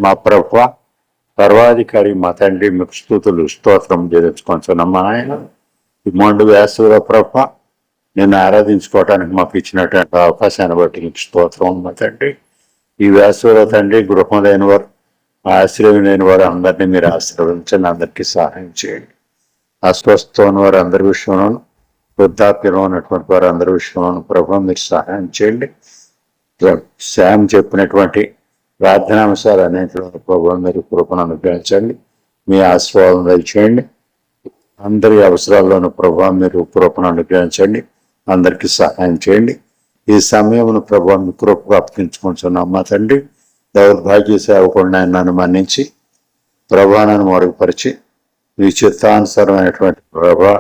మా ప్రభువా, సర్వాధికారి మా తండ్రి, మీకు స్తుతులు స్తోత్రం చేయించుకుంటున్నాం. ఆయన ఈ మొండు వేసవిలో ప్రభువా నిన్ను ఆరాధించుకోవటానికి మాకు ఇచ్చినటువంటి అవకాశాన్ని బట్టి మీకు స్తోత్రం మా తండ్రి. ఈ వేసవిలో తండ్రి గృహం లేని వారు, ఆశ్రయం లేని వారు అందరినీ మీరు ఆశీర్వదించండి, అందరికీ సహాయం చేయండి. అస్వస్థ ఉన్న వారు అందరి విషయంలోనూ, వృద్ధాప్యంలో ఉన్నటువంటి వారు అందరి విషయంలోనూ ప్రభువా మీరు సహాయం చేయండి. శామ్ చెప్పినటువంటి ప్రార్థనాంశాలు అన్నింటిలో ప్రభువా మీరు కృపను అనుగ్రహించండి, మీ ఆశీర్వాదం దయచేయండి. అందరి అవసరాల్లోనూ ప్రభువా మీరు కృపను అనుగ్రహించండి, అందరికీ సహాయం చేయండి. ఈ సమయమును ప్రభువా మీ కృపకు అప్పగించుకుంటున్నాం మా తండ్రి. దౌర్భాగ్య సేవకుండా నన్ను మన్నించి ప్రభావాన్ని మరుగుపరిచి మీ చిత్తానుసారమైనటువంటి ప్రభా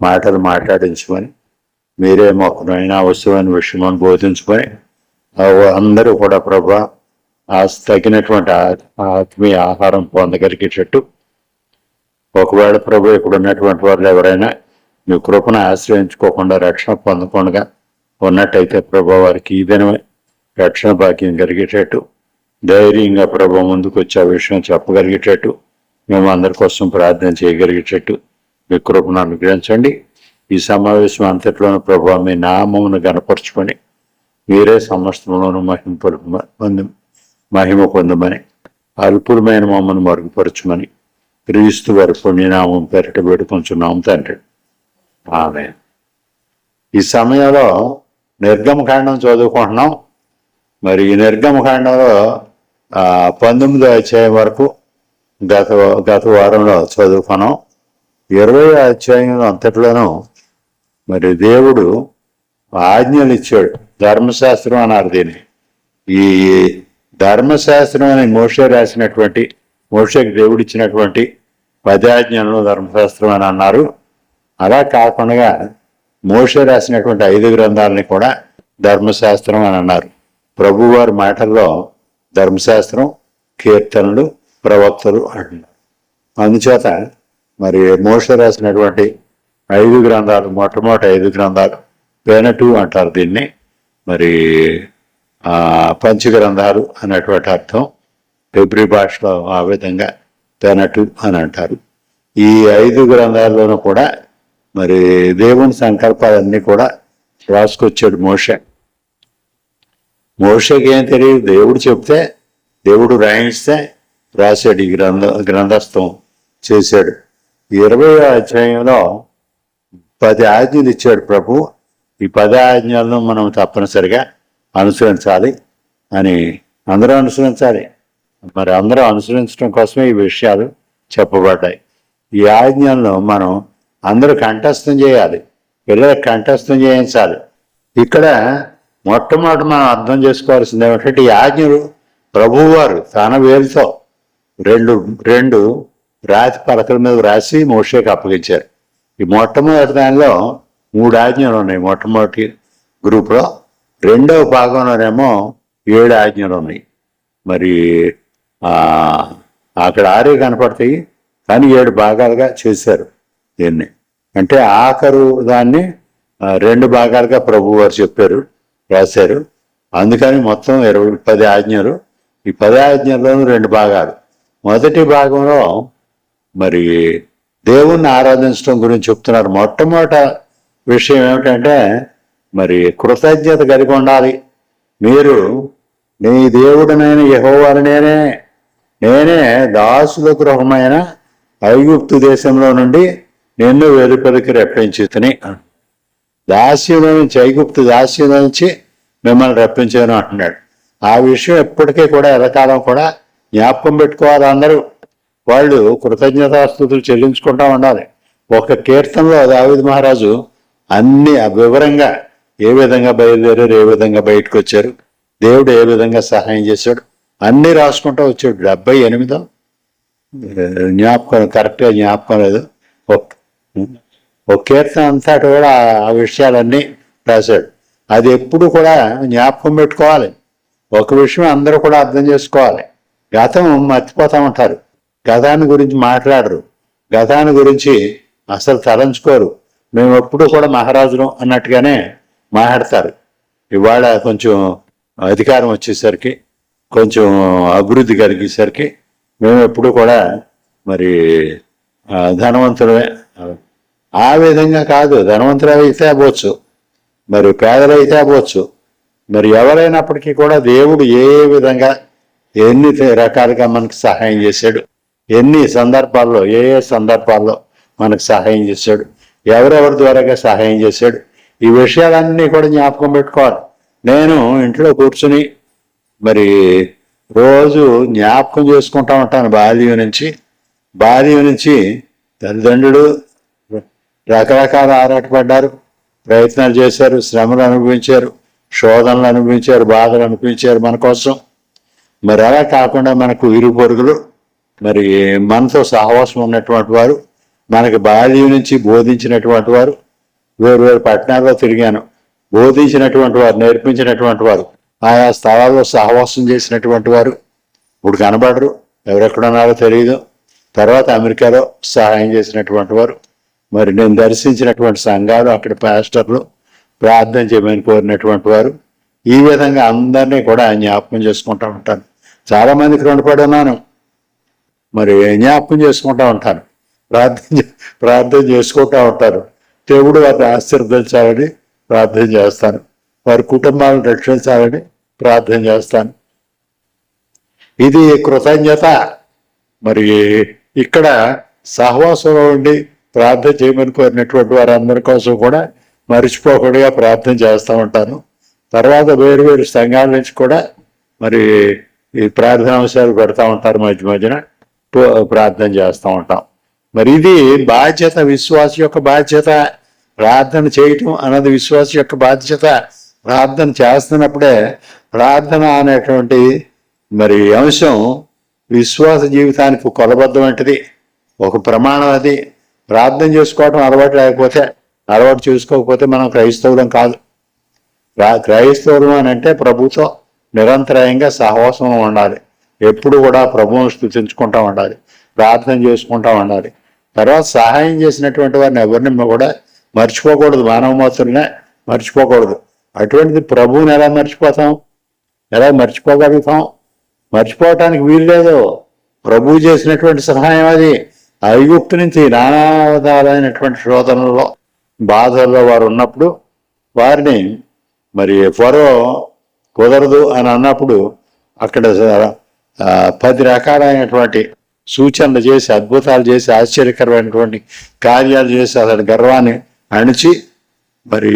మాటలు మాట్లాడించమని, మీరే మొక్కనైనా అవసరమైన విషయమని బోధించమని, అందరూ కూడా ప్రభా తగినటువంటి ఆత్మీయ ఆహారం పొందగలిగేటట్టు, ఒకవేళ ప్రభు ఇక్కడ ఉన్నటువంటి వాళ్ళు ఎవరైనా మీ కృపను ఆశ్రయించుకోకుండా రక్షణ పొందకుండా ఉన్నట్టయితే ప్రభు వారికి ఈ దినమే రక్షణ భాగ్యం కలిగేటట్టు, ధైర్యంగా ప్రభు ముందుకు వచ్చే ఆ విషయం చెప్పగలిగేటట్టు, మేము అందరి కోసం ప్రార్థన చేయగలిగేటట్టు మీ కృపను అనుగ్రహించండి. ఈ సమావేశం అంతట్లోనూ ప్రభు మీ నామమును గణపరుచుకొని మీరే సమస్తములను మహిమ పొందమని, అల్పులమైన మమ్మల్ని మరుగుపరచమని క్రీస్తు వారి పుణ్యనామం పేరిట వేడుకొంచున్నాం తండ్రి, ఆమేన్. ఈ సమయంలో నిర్గమకాండం చదువుకుంటున్నాం. మరి ఈ నిర్గమకాండంలో 19వ అధ్యాయం వరకు గత వారంలో చదువుకున్నాం. 20వ అధ్యాయం అంతట్లోనూ మరి దేవుడు ఆజ్ఞలు ఇచ్చాడు. ధర్మశాస్త్రం అన్నారు దీన్ని. ఈ ధర్మశాస్త్రం అని మోషేకి దేవుడు ఇచ్చినటువంటి 10 ఆజ్ఞలను ధర్మశాస్త్రం అని అన్నారు. అలా కాకుండా మోషే రాసినటువంటి 5 గ్రంథాలని కూడా ధర్మశాస్త్రం అని అన్నారు. ప్రభువారి మాటల్లో ధర్మశాస్త్రం, కీర్తనలు, ప్రవక్తలు అంటున్నారు. అందుచేత మరి మోషే రాసినటువంటి 5 గ్రంథాలు, మొట్టమొదటి 5 గ్రంథాలు పెనటు అంటారు దీన్ని. మరి పంచగ్రంథాలు అన్నటువంటి అర్థం హెబ్రీ భాషలో ఆ విధంగా పెనటు అని అంటారు. ఈ 5 గ్రంథాల్లోనూ కూడా మరి దేవుని సంకల్పాలన్నీ కూడా రాసుకొచ్చాడు మోషేకి ఏం తెలియదు. దేవుడు చెప్తే, దేవుడు రాయిస్తే రాశాడు, ఈ గ్రంథస్థం చేశాడు. 20వ అధ్యాయంలో 10 ఆజ్ఞలు ఇచ్చాడు ప్రభు. ఈ 10 ఆజ్ఞలను మనం తప్పనిసరిగా అనుసరించాలి అని, అందరూ అనుసరించాలి. మరి అందరూ అనుసరించడం కోసమే ఈ విషయాలు చెప్పబడ్డాయి. ఈ ఆజ్ఞలను మనం అందరూ కంఠస్థం చేయాలి, పిల్లలకు కంఠస్థం చేయించాలి. ఇక్కడ మొట్టమొదటి మనం అర్థం చేసుకోవాల్సింది ఏమిటంటే, ఈ ఆజ్ఞలు ప్రభువారు తన వేలుతో రెండు రాతి పలకల మీద రాసి మోషేకి అప్పగించారు. ఈ మొట్టమొదటి దానిలో 3 ఆజ్ఞలు ఉన్నాయి మొట్టమొదటి గ్రూప్లో. 2వ భాగంలోనేమో 7 ఆజ్ఞలు ఉన్నాయి. మరి అక్కడ 6 కనపడతాయి, కానీ 7 భాగాలుగా చేశారు దీన్ని. అంటే ఆఖరు దాన్ని 2 భాగాలుగా ప్రభు వారు చెప్పారు, రాశారు. అందుకని మొత్తం 10 ఆజ్ఞలు. ఈ 10 ఆజ్ఞల్లోనూ 2 భాగాలు. మొదటి భాగంలో మరి దేవుణ్ణి ఆరాధించడం గురించి చెప్తున్నారు. మొట్టమొదట విషయం ఏమిటంటే, మరి కృతజ్ఞత కలిగి ఉండాలి. మీరు నీ దేవుడినైన యెహోవాను నేనే దాసుల గృహమైన ఐగుప్తు దేశంలో నుండి నిన్ను వెలుపలికి రప్పించుతని, దాస్యంలో నుంచి, ఐగుప్తు దాస్యంలో నుంచి మిమ్మల్ని రప్పించాను అంటున్నాడు. ఆ విషయం ఎప్పటికీ కూడా ఎల్లకాలం కూడా జ్ఞాపకం పెట్టుకోవాలి. అందరూ వాళ్ళు కృతజ్ఞతాస్తుతులు చెల్లించుకుంటా ఉండాలి. ఒక కీర్తనలో దావీదు మహారాజు అన్ని వివరంగా ఏ విధంగా బయలుదేరారు, ఏ విధంగా బయటకు వచ్చారు, దేవుడు ఏ విధంగా సహాయం చేశాడు, అన్నీ రాసుకుంటూ వచ్చాడు. 78 జ్ఞాపకం, కరెక్ట్గా జ్ఞాపకం లేదు. ఒక కీర్తన అంతా కూడా ఆ విషయాలన్నీ రాశాడు. అది ఎప్పుడు కూడా జ్ఞాపకం పెట్టుకోవాలి. ఒక విషయం అందరూ కూడా అర్థం చేసుకోవాలి. గతం మర్చిపోతూ ఉంటారు, గతాన్ని గురించి మాట్లాడరు, గతాన్ని గురించి అసలు తలంచుకోరు. మేము ఎప్పుడు కూడా మహారాజులు అన్నట్టుగానే మాట్లాడతారు. ఇవాళ కొంచెం అధికారం వచ్చేసరికి కొంచెం అభివృద్ధి కలిగేసరికి మేము ఎప్పుడు కూడా మరి ధనవంతులమే. ఆ విధంగా కాదు, ధనవంతులు అయితే అవ్వచ్చు, మరి పేదలైతే అవ్వచ్చు, మరి ఎవరైనప్పటికీ కూడా దేవుడు ఏ విధంగా ఎన్ని రకాలుగా మనకు సహాయం చేశాడు, ఎన్ని సందర్భాల్లో ఏ సందర్భాల్లో మనకు సహాయం చేశాడు, ఎవరెవరి ద్వారాగా సహాయం చేశాడు, ఈ విషయాలన్నీ కూడా జ్ఞాపకం పెట్టుకోవాలి. నేను ఇంట్లో కూర్చుని మరి రోజు జ్ఞాపకం చేసుకుంటా ఉంటాను. బాల్యం నుంచి తల్లిదండ్రులు రకరకాల ఆరాటపడ్డారు, ప్రయత్నాలు చేశారు, శ్రమలు అనుభవించారు, శోధనలు అనుభవించారు, బాధలు అనుభవించారు మన కోసం. మరి అలా కాకుండా మనకు ఇరు పొరుగులు, మరి మనతో సహవాసం ఉన్నటువంటి వారు, మనకి బాల్యం నుంచి బోధించినటువంటి వారు, వేరు పట్టణాల్లో తిరిగాను, బోధించినటువంటి వారు, నేర్పించినటువంటి వారు, ఆయా స్థలాల్లో సహవాసం చేసినటువంటి వారు ఇప్పుడు కనబడరు, ఎవరెక్కడున్నారో తెలియదు. తర్వాత అమెరికాలో సహాయం చేసినటువంటి వారు, మరి నేను దర్శించినటువంటి సంఘాలు, అక్కడ పాస్టర్లు, ప్రార్థన చేయమని కోరినటువంటి వారు, ఈ విధంగా అందరినీ కూడా జ్ఞాపకం చేసుకుంటూ ఉంటాను. చాలామందికి రుణపడి ఉన్నాను, మరి జ్ఞాపకం చేసుకుంటూ ఉంటాను, ప్రార్థన చేసుకుంటూ ఉంటారు. దేవుడు వారిని ఆశీర్వదించాలని ప్రార్థన చేస్తాను, వారి కుటుంబాలను రక్షించాలని ప్రార్థన చేస్తాను. ఇది కృతజ్ఞత. మరి ఇక్కడ సహవాసంలో ఉండి ప్రార్థన చేయమని కోరినటువంటి వారందరి కోసం కూడా మర్చిపోకుండా ప్రార్థన చేస్తూ ఉంటాను. తర్వాత వేరు సంఘాల నుంచి కూడా మరి ఈ ప్రార్థన అంశాలు పెడతా ఉంటారు, మధ్యన ప్రార్థన చేస్తూ ఉంటాం. మరి ఇది బాధ్యత, విశ్వాస యొక్క బాధ్యత. ప్రార్థన చేయటం అన్నది విశ్వాస యొక్క బాధ్యత. ప్రార్థన చేస్తున్నప్పుడే ప్రార్థన అనేటువంటి మరి అంశం విశ్వాస జీవితానికి కొలబద్దం వంటిది, ఒక ప్రమాణం. అది ప్రార్థన చేసుకోవటం అలవాటు చేసుకోకపోతే మనం క్రైస్తవులం కాదు. క్రైస్తవులం అని అంటే ప్రభుతో నిరంతరాయంగా సహవాసంలో ఉండాలి, ఎప్పుడు కూడా ప్రభువును స్తుతించుకుంటూ ఉండాలి, ప్రార్థన చేసుకుంటూ ఉండాలి. తర్వాత సహాయం చేసినటువంటి వారిని ఎవరిని కూడా మర్చిపోకూడదు, మానవ మాత్రులనే మర్చిపోకూడదు. అటువంటిది ప్రభువుని ఎలా మర్చిపోగలుగుతాం? మర్చిపోవటానికి వీలు లేదు. ప్రభువు చేసినటువంటి సహాయం అది. ఐగుప్తు నుంచి నానా విధాలైనటువంటి శోధనలో, బాధల్లో వారు ఉన్నప్పుడు వారిని మరి ఫరో కుదరదు అని అన్నప్పుడు అక్కడ 10 రకాలైనటువంటి సూచనలు చేసి, అద్భుతాలు చేసి, ఆశ్చర్యకరమైనటువంటి కార్యాలు చేసి అతడి గర్వాన్ని అణిచి మరి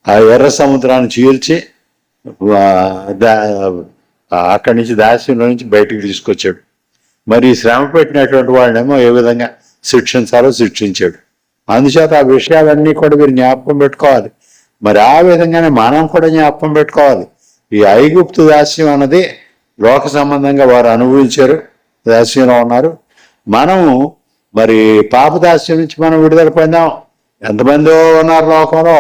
ఆ ఎర్ర సముద్రాన్ని చీల్చి అక్కడి నుంచి దాస్యంలో నుంచి బయటికి తీసుకొచ్చాడు. మరి శ్రమ పెట్టినటువంటి వాళ్ళనేమో ఏ విధంగా శిక్షించాలో శిక్షించాడు. అందుచేత ఆ విషయాలన్నీ కూడా మీరు జ్ఞాపకం పెట్టుకోవాలి. మరి ఆ విధంగానే మనం కూడా జ్ఞాపకం పెట్టుకోవాలి. ఈ ఐగుప్తు దాస్యం అన్నది లోక సంబంధంగా వారు అనుభవించారు, దాస్యంలో ఉన్నారు. మనము మరి పాపదాస్యం నుంచి మనం విడుదల పొందాం. ఎంతమందో ఉన్నారు లోకంలో,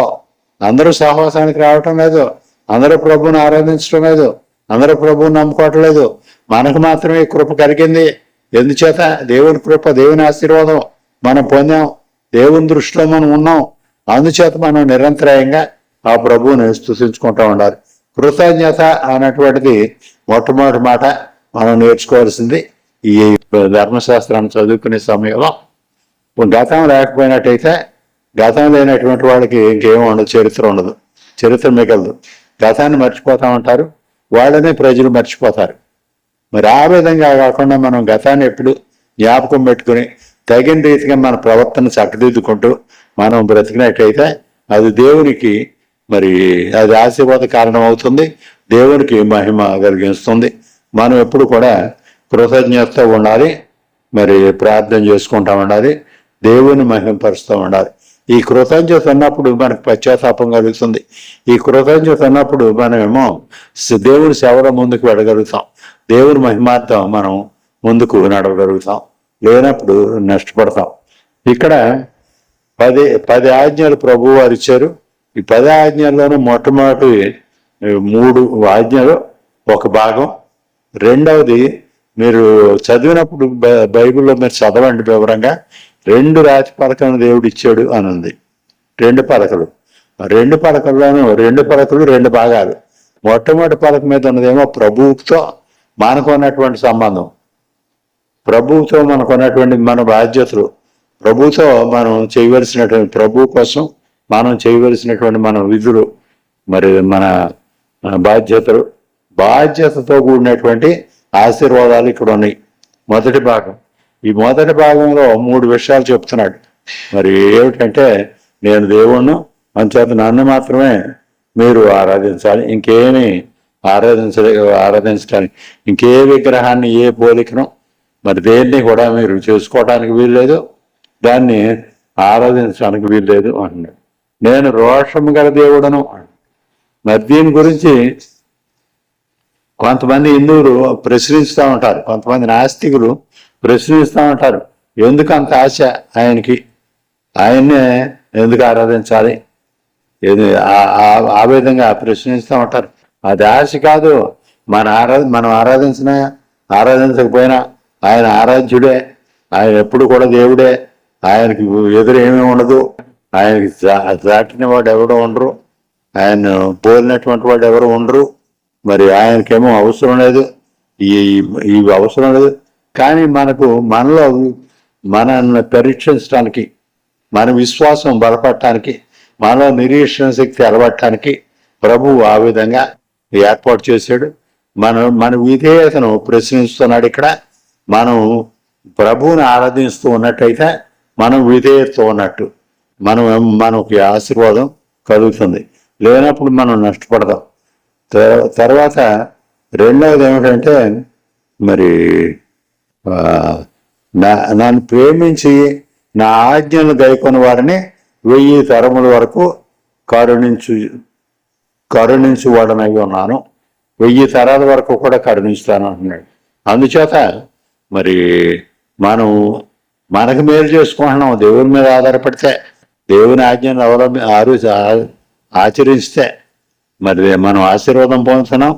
అందరూ సహవాసానికి రావటం లేదు, అందరూ ప్రభువుని ఆరాధించడం లేదు, అందరూ ప్రభువుని నమ్ముకోవటం లేదు. మనకు మాత్రమే కృప కలిగింది. ఎందుచేత? దేవుని కృప, దేవుని ఆశీర్వాదం మనం పొందాం, దేవుని దృష్టిలో మనం ఉన్నాం. అందుచేత మనం నిరంతరాయంగా ఆ ప్రభువుని స్తుతించుకుంటూ ఉండాలి. కృతజ్ఞత అన్నటువంటిది మొట్టమొదటి మాట మనం నేర్చుకోవాల్సింది. ఈ ధర్మశాస్త్రాన్ని చదువుకునే సమయంలో గతం లేకపోయినట్టయితే, గతం లేనటువంటి వాళ్ళకి ఇంకేమీ ఉండదు, చరిత్ర మిగలదు. గతాన్ని మర్చిపోతూ ఉంటారు, వాళ్ళనే ప్రజలు మర్చిపోతారు. మరి ఆ విధంగా కాకుండా మనం గతాన్ని ఎప్పుడు జ్ఞాపకం పెట్టుకుని తగిన రీతిగా మన ప్రవర్తన చక్కదిద్దుకుంటూ మనం బ్రతికినట్టయితే అది దేవునికి మరి అది ఆశీర్వాద కారణం అవుతుంది, దేవునికి మహిమ కలిగిస్తుంది. మనం ఎప్పుడు కూడా కృతజ్ఞతతో ఉండాలి, మరి ప్రార్థన చేసుకుంటూ ఉండాలి, దేవుని మహిమపరుస్తూ ఉండాలి. ఈ కృతజ్ఞత ఉన్నప్పుడు మనకు పశ్చాత్తాపం కలుగుతుంది. ఈ కృతజ్ఞత ఉన్నప్పుడు మనమేమో దేవుని సేవలో ముందుకు వెళ్ళగలుగుతాం, దేవుని మహిమార్థం మనం ముందుకు నడవగలుగుతాం. లేనప్పుడు నష్టపడతాం. ఇక్కడ 10 ఆజ్ఞలు ప్రభువు వారు ఇచ్చారు. ఈ 10 ఆజ్ఞల్లోనూ మొట్టమొదటి 3 ఆజ్ఞలు ఒక భాగం. రెండవది మీరు చదివినప్పుడు బైబిల్లో మీరు చదవండి వివరంగా. 2 రాతి పలకలను దేవుడు ఇచ్చాడు అని ఉంది. 2 పలకలు. 2 పలకల్లోనూ 2 పలకలు 2 భాగాలు. మొట్టమొదటి పలక మీద ఉన్నదేమో ప్రభువుతో మనకున్నటువంటి సంబంధం, ప్రభువుతో మనకున్నటువంటి మన బాధ్యతలు, ప్రభుతో మనం చేయవలసినటువంటి, ప్రభు కోసం మనం చేయవలసినటువంటి మన విధులు, మరి మన బాధ్యతతో కూడినటువంటి ఆశీర్వాదాలు ఇక్కడ ఉన్నాయి. మొదటి భాగం, ఈ మొదటి భాగంలో 3 విషయాలు చెప్తున్నాడు. మరి ఏమిటంటే, నేను దేవుణ్ణి, అంచేత నన్ను మాత్రమే మీరు ఆరాధించాలి, ఇంకేమి ఆరాధించడానికి ఇంకే విగ్రహాన్ని, ఏ పోలికను, మరి దేన్ని కూడా మీరు చేసుకోవడానికి వీల్లేదు, దాన్ని ఆరాధించడానికి వీల్లేదు అంటున్నాడు. నేను రోషము గల దేవుడను. మరి దీని గురించి కొంతమంది హిందువులు ప్రశ్నిస్తూ ఉంటారు, కొంతమంది నాస్తికులు ప్రశ్నిస్తూ ఉంటారు. ఎందుకు అంత ఆశ ఆయనకి, ఆయన్నే ఎందుకు ఆరాధించాలి, ఆ విధంగా ప్రశ్నిస్తూ ఉంటారు. అది ఆశ కాదు. మనం ఆరాధించకపోయినా ఆయన ఆరాధ్యుడే, ఆయన ఎప్పుడు కూడా దేవుడే, ఆయనకి ఎదురేమీ ఉండదు, ఆయనకి దాటిన వాడు ఎవరు ఉండరు, ఆయన పోలినటువంటి వాడు ఎవరు ఉండరు. మరి ఆయనకేమో అవసరం లేదు, ఇవి అవసరం లేదు. కానీ మనలో మనల్ని పరీక్షించడానికి, మన విశ్వాసం బలపడటానికి, మనలో నిరీక్షణ శక్తి అలవడటానికి ప్రభువు ఆ విధంగా ఏర్పాటు చేశాడు. మన విధేయతను ప్రశ్నిస్తున్నాడు. ఇక్కడ మనం ప్రభువుని ఆరాధిస్తూ ఉన్నట్టయితే మనం విధేయతతో ఉన్నట్టు, మనకి ఆశీర్వాదం కలుగుతుంది. లేనప్పుడు మనం నష్టపడదాం. తర్వాత రెండవది ఏమిటంటే, మరి నన్ను ప్రేమించి నా ఆజ్ఞలు గైకొని వారిని 1000 తరముల వరకు కరుణించువాడనై ఉన్నాను, 1000 తరాల వరకు కూడా కరుణిస్తాను అంటున్నాడు. అందుచేత మరి మనకు మేలు చేసుకుంటున్నాం. దేవుని మీద ఆధారపడితే, దేవుని ఆజ్ఞను ఆచరిస్తే మరి మనం ఆశీర్వాదం పొందుతున్నాం,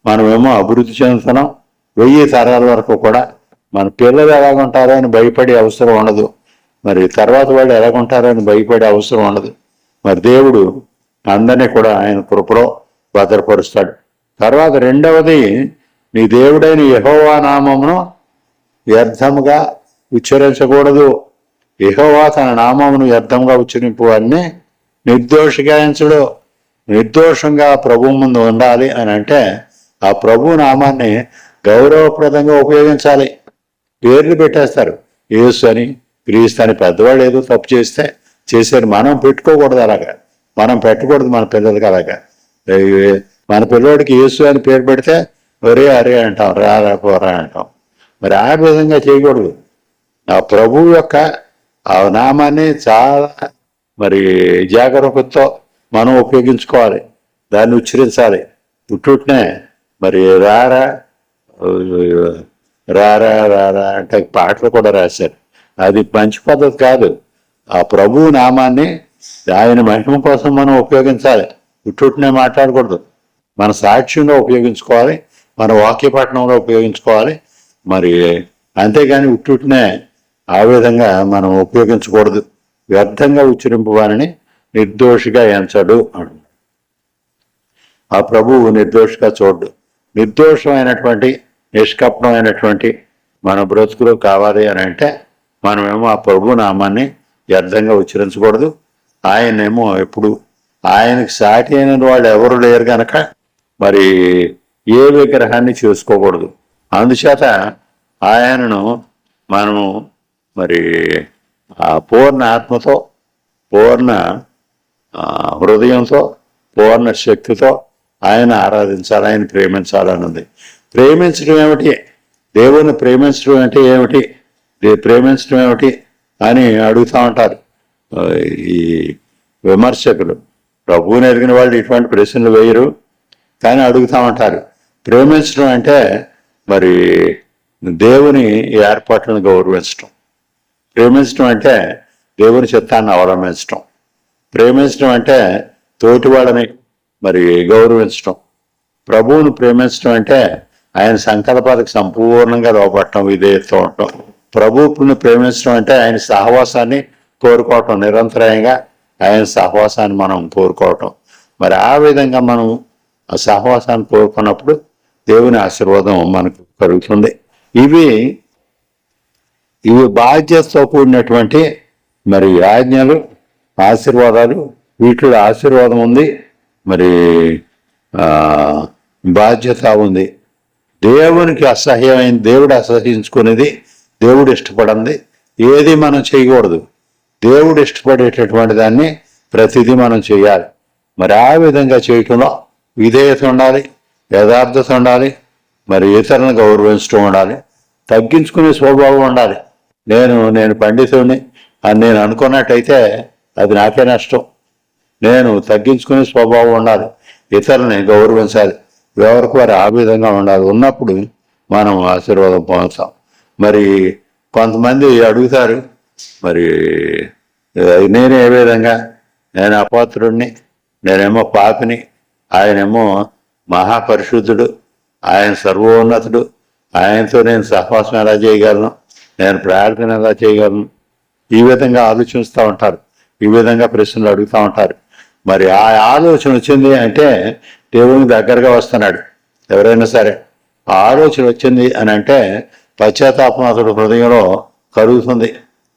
మనమేమో అభివృద్ధి చెందుతున్నాం. 1000 తరాల వరకు కూడా మన పిల్లలు ఎలాగుంటారో అని భయపడే అవసరం ఉండదు, మరి తర్వాత వాళ్ళు ఎలాగుంటారో అని భయపడే అవసరం ఉండదు. మరి దేవుడు అందరినీ కూడా ఆయన కృపలో భద్రపరుస్తాడు. తర్వాత రెండవది, నీ దేవుడైన యెహోవా నామమును వ్యర్థముగా ఉచ్చరించకూడదు. యెహోవా తన నామమును వ్యర్థంగా ఉచ్చరింపు వారిని నిర్దోషిగా ఎంచడు. నిర్దోషంగా ప్రభు ముందు ఉండాలి అని అంటే ఆ ప్రభు నామాన్ని గౌరవప్రదంగా ఉపయోగించాలి. పేర్లు పెట్టేస్తారు, యేసు అని, క్రీస్తు అని. పెద్దవాళ్ళు ఏదో తప్పు చేశారు, మనం పెట్టుకోకూడదు. అలాగా మనం పెట్టకూడదు మన పిల్లలకి. అలాగా మన పిల్లవాడికి యేసు అని పేరు పెడితే ఒరే అరే అంటాం, రా పోరా అంటాం. మరి ఆ విధంగా చేయకూడదు. ఆ ప్రభువు యొక్క ఆ నామాన్ని చాలా మరి జాగరూకతతో మనం ఉపయోగించుకోవాలి, దాన్ని ఉచ్చరించాలి. పుట్టునే మరి రారా రారా రారా అంటే పాటలు కూడా రాశారు. అది మంచి పద్ధతి కాదు. ఆ ప్రభువు నామాన్ని ఆయన మహిమ కోసం మనం ఉపయోగించాలి, పుట్టునే మాట్లాడకూడదు. మన సాక్ష్యంలో ఉపయోగించుకోవాలి, మన వాక్యపట్నంలో ఉపయోగించుకోవాలి. మరి అంతేగాని ఉట్టునే ఆ విధంగా మనం ఉపయోగించకూడదు. వ్యర్థంగా ఉచ్చరింపు వారిని నిర్దోషిగా ఎంచడు అడు. ఆ ప్రభువు నిర్దోషిగా చూడు. నిర్దోషమైనటువంటి నిష్కపటమైనటువంటి మన బ్రతుకులు కావాలి అని అంటే మనమేమో ఆ ప్రభు నామాన్ని వ్యర్థంగా ఉచ్చరించకూడదు. ఆయనేమో ఎప్పుడు ఆయనకి సాటి అయిన వాళ్ళు ఎవరు లేరు కనుక మరి ఏ విగ్రహాన్ని చేసుకోకూడదు. అందుచేత ఆయనను మనము మరి ఆ పూర్ణ ఆత్మతో, పూర్ణ హృదయంతో, పూర్ణ శక్తితో ఆయన ఆరాధించాలి, ఆయన ప్రేమించాలన్నది. ప్రేమించడం ఏమిటి, దేవుని ప్రేమించడం అంటే ఏమిటి, ప్రేమించడం ఏమిటి అని అడుగుతూ ఉంటారు ఈ విమర్శకులు. ప్రభువుని ఎదిగిన వాళ్ళు ఇటువంటి ప్రశ్నలు వేయరు, కానీ అడుగుతూ ఉంటారు. ప్రేమించడం అంటే మరి దేవుని ఏర్పాట్లను గౌరవించడం. ప్రేమించడం అంటే దేవుని చిత్తాన్ని అవలంబించడం. ప్రేమించడం అంటే తోటి వాళ్ళని మరి గౌరవించడం. ప్రభువును ప్రేమించడం అంటే ఆయన సంకల్పాలకు సంపూర్ణంగా లోపడటం, విధేయతతో ఉండటం. ప్రభువుని ప్రేమించడం అంటే ఆయన సహవాసాన్ని కోరుకోవటం, నిరంతరంగా ఆయన సహవాసాన్ని మనం కోరుకోవటం. మరి ఆ విధంగా మనం ఆ సహవాసాన్ని కోరుకున్నప్పుడు దేవుని ఆశీర్వాదం మనకు కలుగుతుంది. ఇవి బాధ్యతతో కూడినటువంటి మరి ఆజ్ఞలు, ఆశీర్వాదాలు. వీటిలో ఆశీర్వాదం ఉంది, మరి బాధ్యత ఉంది. దేవునికి అసహ్యమైన, దేవుడు అసహించుకునేది, దేవుడు ఇష్టపడింది ఏది మనం చేయకూడదు. దేవుడు ఇష్టపడేటటువంటి దాన్ని ప్రతిదీ మనం చేయాలి. మరి ఆ విధంగా చేయటంలో విధేయత ఉండాలి, యథార్థత ఉండాలి, మరి ఇతరులను గౌరవించడం ఉండాలి, తగ్గించుకునే స్వభావం ఉండాలి. నేను పండితుడిని అని నేను అనుకున్నట్టయితే అది నాకే నష్టం. నేను తగ్గించుకునే స్వభావం ఉండాలి, ఇతరులని గౌరవించాలి, ఎవరికి వారు ఆ విధంగా ఉండాలి. ఉన్నప్పుడు మనం ఆశీర్వాదం పొందుతాం. మరి కొంతమంది అడుగుతారు, మరి నేను ఏ విధంగా, నేను అపాత్రుడిని, నేనేమో పాపిని, ఆయనేమో మహాపరిశుద్ధుడు, ఆయన సర్వోన్నతుడు, ఆయనతో నేను సహవాసం ఎలా చేయగలను, నేను ప్రార్థన ఎలా చేయగలను, ఈ విధంగా ఆలోచిస్తూ ఉంటారు, ఈ విధంగా ప్రశ్నలు అడుగుతూ ఉంటారు. మరి ఆ ఆలోచన వచ్చింది అంటే దేవునికి దగ్గరగా వస్తున్నాడు. ఎవరైనా సరే ఆ ఆలోచన వచ్చింది అని అంటే పశ్చాత్తాపం అతడు హృదయంలో కలుగుతుంది.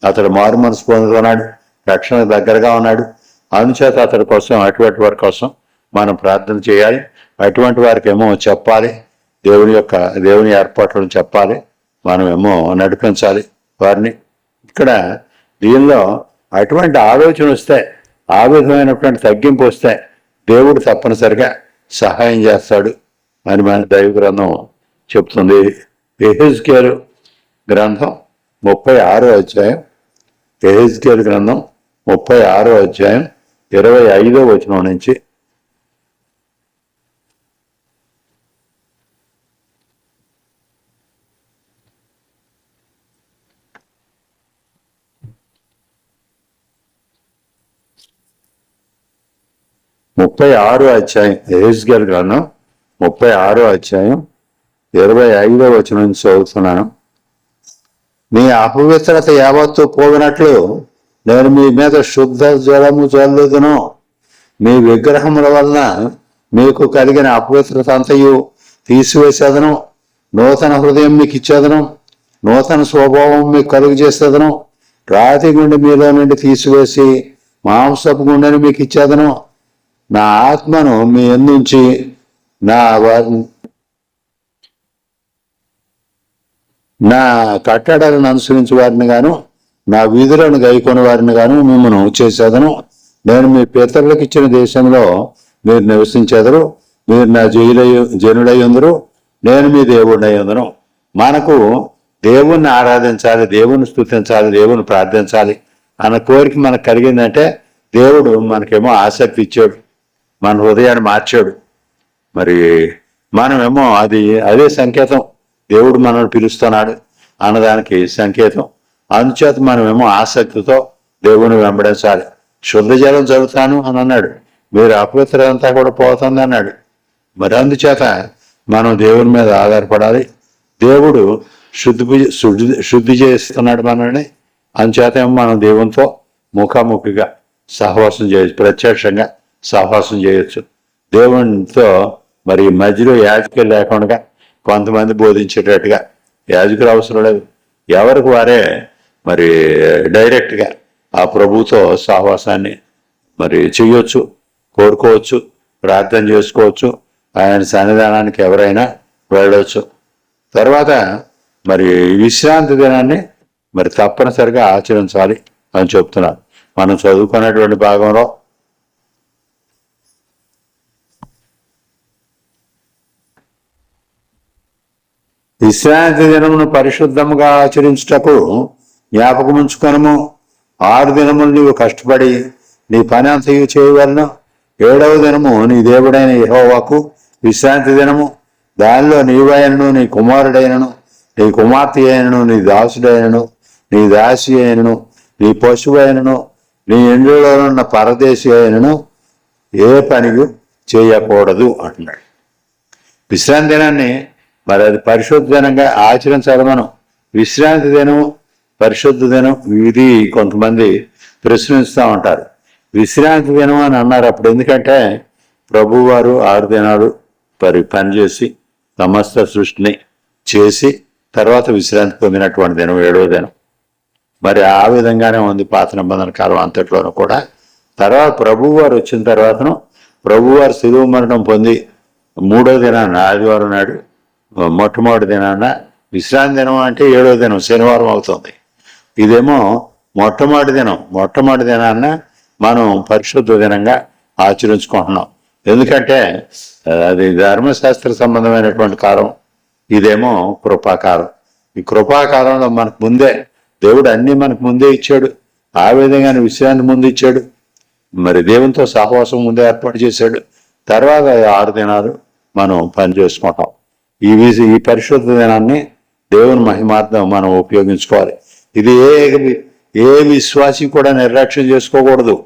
అతడు మారు మనసు పొందుతున్నాడు, రక్షణకు దగ్గరగా ఉన్నాడు. అందుచేత అతడి కోసం, అటువంటి వారి కోసం మనం ప్రార్థన చేయాలి. అటువంటి వారికి ఏమో చెప్పాలి, దేవుని ఏర్పాట్లను చెప్పాలి, మనమేమో నడిపించాలి వారిని. ఇక్కడ దీనిలో అటువంటి ఆలోచన వస్తే, ఆ విధమైనటువంటి తగ్గింపు వస్తే దేవుడు తప్పనిసరిగా సహాయం చేస్తాడు అని మన దైవ గ్రంథం చెప్తుంది. యెహెజ్కేలు గ్రంథం 36వ అధ్యాయం, యెహెజ్కేలు గ్రంథం 36వ అధ్యాయం 25వ వచనం నుంచి యెహెజ్కేలు గ్రంథం 36వ అధ్యాయం 25వ వచనం నుంచి చదువుతున్నాను. మీ అపవిత్రత యావత్తు పోగినట్లు నేను మీ మీద శుద్ధ జలము చల్లుదును. మీ విగ్రహముల వలన మీకు కలిగిన అపవిత్రత అంతయు తీసివేసేదను. నూతన హృదయం మీకు ఇచ్చేదను, నూతన స్వభావం మీకు కలుగు చేసేదను. రాతి గుండె మీలో నుండి తీసివేసి మాంసపు గుండెని మీకు ఇచ్చేదను. నా ఆత్మను మీ ఎందుంచి నా కట్టడలను అనుసరించి వారిని గాను, నా వీధులను గైకొని వారిని గాను మిమ్మల్ని చేసేదను. నేను మీ పితరులకు ఇచ్చిన దేశంలో మీరు నివసించేదరు. మీరు నా జనుడై ఉందరు, నేను మీ దేవుడినై ఉందను. మనకు దేవుణ్ణి ఆరాధించాలి, దేవుని స్తుతించాలి, దేవుని ప్రార్థించాలి అన్న కోరిక మనకు కలిగిందంటే దేవుడు మనకేమో ఆసక్తి ఇచ్చాడు, మన హృదయాన్ని మార్చాడు. మరి మనమేమో అదే సంకేతం, దేవుడు మనల్ని పిలుస్తున్నాడు అన్నదానికి సంకేతం. అందుచేత మనమేమో ఆసక్తితో దేవుని వెంబడించాలి. శుద్ధ జలం చదువుతాను అని అన్నాడు, మీరు అపవిత్రత అంతా కూడా పోతుంది అన్నాడు. మరి అందుచేత మనం దేవుని మీద ఆధారపడాలి. దేవుడు శుద్ధి చేస్తున్నాడు మనల్ని. అందుచేత మనం దేవునితో ముఖాముఖిగా సహవాసం చేయొచ్చు, ప్రత్యక్షంగా సహవాసం చేయొచ్చు. దేవునితో మరి మధ్యలో యాజకులు లేకుండా కొంతమంది బోధించేటట్టుగా యాజకులు అవసరం లేదు. ఎవరికి వారే మరి డైరెక్ట్గా ఆ ప్రభువుతో సహవాసాన్ని మరి చేయొచ్చు, కోరుకోవచ్చు, ప్రార్థన చేసుకోవచ్చు, ఆయన సన్నిధానానికి ఎవరైనా వెళ్ళవచ్చు. తర్వాత మరి విశ్రాంతి దినాన్ని మరి తప్పనిసరిగా ఆచరించాలి అని చెప్తున్నారు. మనం చదువుకున్నటువంటి భాగంలో విశ్రాంతి దినమును పరిశుద్ధముగా ఆచరించుటకు జ్ఞాపకం ఉంచుకొనుము. 6 దినములు నీవు కష్టపడి నీ పని అంతయు చేయవలను. 7వ దినము నీ దేవుడైన యెహోవాకు విశ్రాంతి దినము. దానిలో నీవైనను, నీ కుమారుడైనను, నీ కుమార్తె అయినను, నీ దాసుడైనను, నీ దాసి అయినను, నీ పశువు అయినను, నీ ఇండ్లలో ఉన్న పరదేశి అయినను ఏ పని చేయకూడదు అంటున్నాడు. విశ్రాంతి దినాన్ని మరి అది పరిశుద్ధ దినంగా ఆచరించాలి మనం. విశ్రాంతి దినం, పరిశుద్ధ దినం ఇది కొంతమంది ప్రశ్నిస్తూ ఉంటారు. విశ్రాంతి దినం అని అన్నారు అప్పుడు. ఎందుకంటే ప్రభువారు 6 దినాలు పనిచేసి సమస్త సృష్టిని చేసి తర్వాత విశ్రాంతి పొందినటువంటి దినం 7వ దినం. మరి ఆ విధంగానే ఉంది పాత నిబంధన కాలం అంతట్లోనూ కూడా. తర్వాత ప్రభువారు వచ్చిన తర్వాతను ప్రభువారు శిలువ మరణం పొంది 3వ దినాన్న ఆదివారం నాడు మొట్టమొదటి దినాన్న విశ్రాంతి దినం అంటే 7వ దినం శనివారం అవుతుంది. ఇదేమో మొట్టమొదటి దినాన్న మనం పరిశుద్ధ దినంగా ఆచరించుకుంటున్నాం. ఎందుకంటే అది ధర్మశాస్త్ర సంబంధమైనటువంటి కాలం, ఇదేమో కృపాకాలం. ఈ కృపాకాలంలో మనకు ముందే దేవుడు అన్నీ మనకు ముందే ఇచ్చాడు. ఆ విధంగానే విశ్రాంతి ముందు ఇచ్చాడు. మరి దేవునితో సహవాసం ముందే ఏర్పాటు చేశాడు. తర్వాత 6 దినాలు మనం పని చేసుకుంటాం. ఈ పరిశుద్ధ దినాన్ని దేవుని మహిమార్థం మనం ఉపయోగించుకోవాలి. ఇది ఏ విశ్వాసి కూడా నిర్లక్ష్యం చేసుకోకూడదు.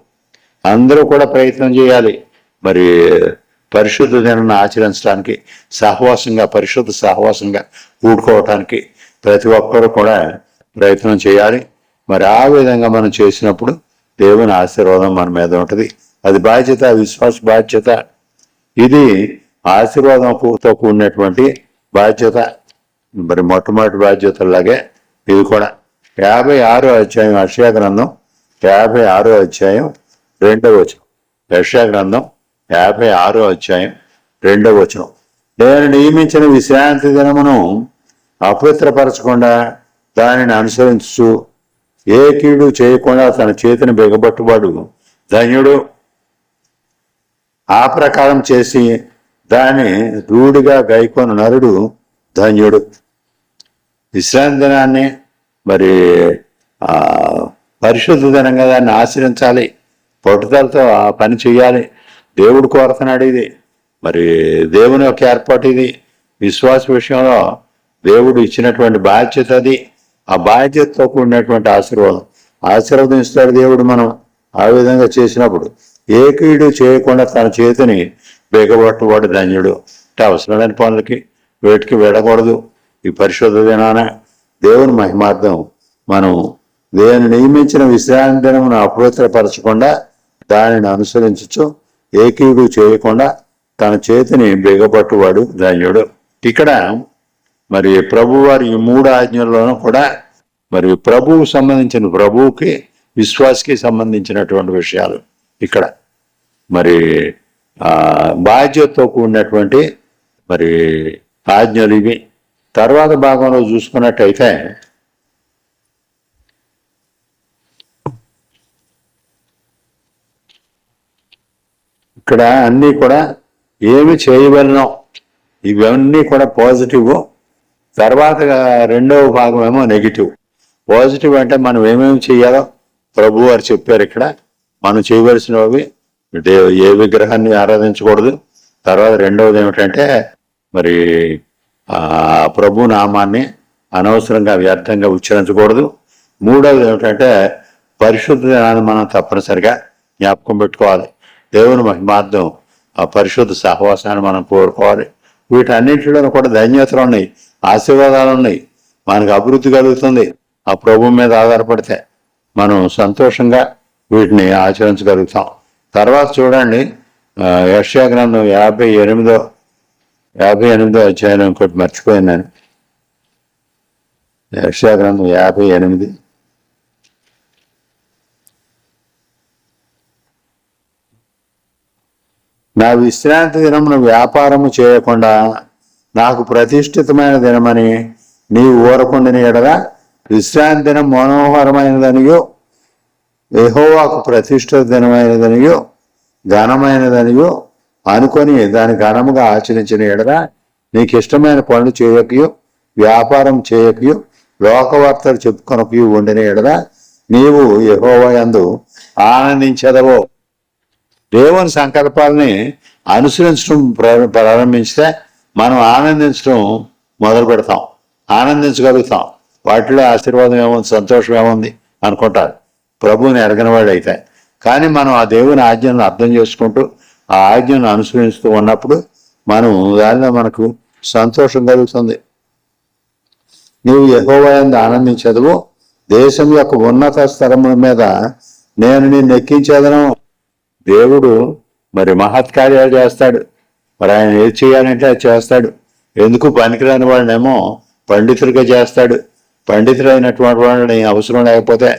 అందరూ కూడా ప్రయత్నం చేయాలి. మరి పరిశుద్ధ దినాన్ని ఆచరించడానికి పరిశుద్ధ సహవాసంగా కూడుకోవటానికి ప్రతి ఒక్కరూ కూడా ప్రయత్నం చేయాలి. మరి ఆ విధంగా మనం చేసినప్పుడు దేవుని ఆశీర్వాదం మన మీద ఉంటుంది. అది బాధ్యత, విశ్వాస బాధ్యత. ఇది ఆశీర్వాదంతో కూడినటువంటి బాధ్యత. మరి మొట్టమొదటి బాధ్యతలాగే ఇది కూడా. 56వ అధ్యాయం యెషయా గ్రంథం 56వ అధ్యాయం 2వ వచనం. యెషయా గ్రంథం 56వ అధ్యాయం 2వ వచనం. నేను నియమించిన విశ్రాంతి దినమును అపవిత్రపరచకుండా దానిని అనుసరించు ఏ కీడు చేయకుండా తన చేతిని బిగబట్టువాడు ధన్యుడు. ఆ ప్రకారం చేసి దాన్ని రూఢిగా గైకొను నరుడు ధన్యుడు. విశ్రాంతి దినాన్ని మరి పరిశుద్ధ దినంగా దాన్ని ఆచరించాలి. పట్టుదలతో ఆ పని చేయాలి. దేవుడు కోరుతున్నాడు ఇది. మరి దేవుని యొక్క ఏర్పాటు ఇది. విశ్వాస విషయంలో దేవుడు ఇచ్చినటువంటి బాధ్యత అది. ఆ బాధ్యతతో కూడినటువంటి ఆశీర్వదిస్తాడు దేవుడు మనం ఆ విధంగా చేసినప్పుడు. ఏ కీడు చేయకుండా తన చేతిని బిగబట్టువాడు ధన్యుడు. అంటే అవసరమైన పనులకి వేటికి వెళ్ళకూడదు. ఈ పరిశుద్ధ దినాన దేవుని మహిమార్థం మనం దేవుని నియమించిన విశ్రాంతి దినమును అపవిత్రపరచకుండా దానిని అనుసరించచ్చు ఏ కీడు చేయకుండా తన చేతిని బిగబట్టువాడు ధన్యుడు. ఇక్కడ మరి ప్రభువారి ఈ 3 ఆజ్ఞల్లోనూ కూడా మరి ప్రభువుకి విశ్వాసకి సంబంధించినటువంటి విషయాలు ఇక్కడ మరి బాధ్యతతో కూడినటువంటి మరి ఆజ్ఞలు ఇవి. తర్వాత భాగంలో చూసుకున్నట్టయితే ఇక్కడ అన్నీ కూడా ఏమి చేయవలనో ఇవన్నీ కూడా పాజిటివ్. తర్వాత 2వ భాగం ఏమో నెగిటివ్. పాజిటివ్ అంటే మనం ఏమేమి చేయాలో ప్రభు వారు చెప్పారు. ఇక్కడ మనం చేయవలసినవి ఏ విగ్రహాన్ని ఆరాధించకూడదు. తర్వాత 2వది ఏమిటంటే మరి ప్రభు నామాన్ని అనవసరంగా వ్యర్థంగా ఉచ్చరించకూడదు. 3వది ఏమిటంటే పరిశుద్ధ దినాన్ని మనం తప్పనిసరిగా జ్ఞాపకం పెట్టుకోవాలి. దేవుని మహిమార్థం ఆ పరిశుద్ధ సహవాసాన్ని మనం కోరుకోవాలి. వీటన్నింటిలోనూ కూడా ధన్యతలు ఉన్నాయి, ఆశీర్వాదాలు ఉన్నాయి. మనకు అభివృద్ధి కలుగుతుంది. ఆ ప్రభు మీద ఆధారపడితే మనం సంతోషంగా వీటిని ఆచరించగలుగుతాం. తర్వాత చూడండి యెషయా గ్రంథం 58వ అధ్యాయం ఇంకోటి మర్చిపోయాను నేను. యెషయా గ్రంథం 58. నా విశ్రాంతి దినమును వ్యాపారము చేయకుండా నాకు ప్రతిష్ఠితమైన దినమని నీవు ఊరకుండిన ఎడల విశ్రాంతి దినం మనోహరమైనదనియో యెహోవాకు ప్రతిష్ఠిత దినమైనదనియో ఘనమైనదనియో అనుకొని దాని ఘనముగా ఆచరించిన ఎడల నీకు ఇష్టమైన పనులు చేయకయో వ్యాపారం చేయకయో లోకవార్తలు చెప్పుకొనకయో ఉండిన ఎడల నీవు యెహోవా యందు ఆనందించదవో. దేవుని సంకల్పాలని అనుసరించడం ప్రారంభించితే మనం ఆనందించడం మొదలు పెడతాం, ఆనందించగలుగుతాం. వాటిలో ఆశీర్వాదం ఏముంది, సంతోషం ఏముంది అనుకుంటారు ప్రభువుని ఎరగని వాడు అయితే. కానీ మనం ఆ దేవుని ఆజ్ఞలను అర్థం చేసుకుంటూ ఆ ఆజ్ఞను అనుసరిస్తూ ఉన్నప్పుడు మనం దానిలో మనకు సంతోషం కలుగుతుంది. నీవు యెహోవా యందు ఆనందించదువు, దేశం యొక్క ఉన్నత స్థలముల మీద నేను నిన్ను ఎక్కించేదను. దేవుడు మరి మహత్కార్యాలు చేస్తాడు. మరి ఆయన ఏది చేయాలంటే అది చేస్తాడు. ఎందుకు పనికిరాని వాళ్ళనేమో పండితులుగా చేస్తాడు. పండితులైనటువంటి వాళ్ళని అవసరం లేకపోతే